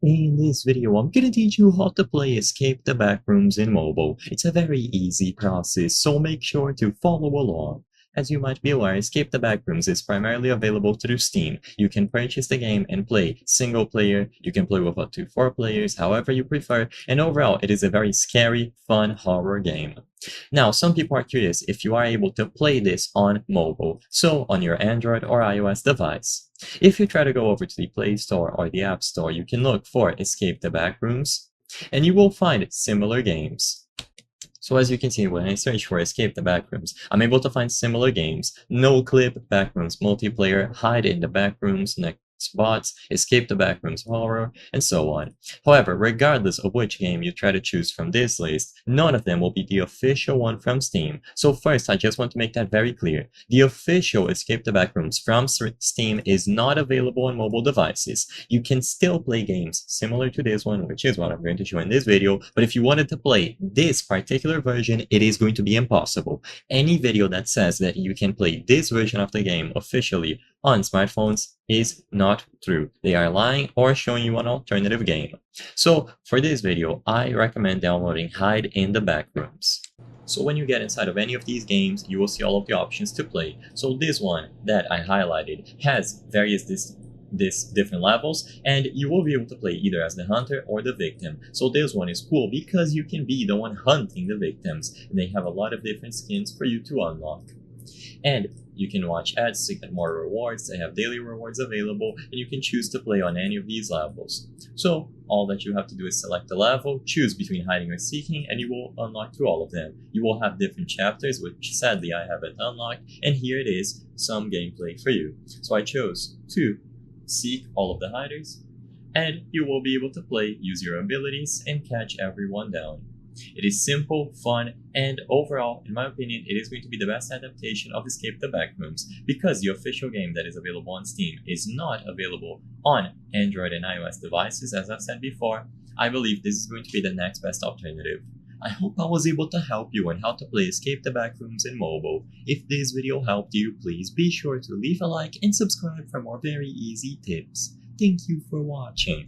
In this video, I'm gonna teach you how to play Escape the Backrooms in mobile. It's a very easy process, so make sure to follow along. As you might be aware, Escape the Backrooms is primarily available through Steam. You can purchase the game and play single player, you can play with up to 4 players, however you prefer, and overall it is a very scary, fun horror game. Now, some people are curious if you are able to play this on mobile, so on your Android or iOS device. If you try to go over to the Play Store or the App Store, you can look for Escape the Backrooms, and you will find similar games. So as you can see, when I search for Escape the Backrooms, I'm able to find similar games: No Clip, Backrooms Multiplayer, Hide in the Backrooms, Next Bots, Escape the Backrooms Horror, and so on. However, regardless of which game you try to choose from this list, none of them will be the official one from Steam. So first, I just want to make that very clear. The official Escape the Backrooms from Steam is not available on mobile devices. You can still play games similar to this one, which is what I'm going to show in this video, but if you wanted to play this particular version, it is going to be impossible. Any video that says that you can play this version of the game officially on smartphones is not true. They are lying or showing you an alternative game. So for this video, I recommend downloading Hide in the Backrooms. So when you get inside of any of these games, you will see all of the options to play. So this one that I highlighted has various different levels, and you will be able to play either as the hunter or the victim. So this one is cool because you can be the one hunting the victims, and they have a lot of different skins for you to unlock. And you can watch ads to get more rewards. They have daily rewards available, and you can choose to play on any of these levels. So all that you have to do is select a level, choose between hiding or seeking, and you will unlock through all of them. You will have different chapters, which sadly I haven't unlocked, and here it is, some gameplay for you. So I chose to seek all of the hiders, and you will be able to play, use your abilities, and catch everyone down. It is simple, fun, and overall, in my opinion, it is going to be the best adaptation of Escape the Backrooms, because the official game that is available on Steam is not available on Android and iOS devices, as I've said before. I believe this is going to be the next best alternative. I hope I was able to help you on how to play Escape the Backrooms in mobile. If this video helped you, please be sure to leave a like and subscribe for more very easy tips. Thank you for watching.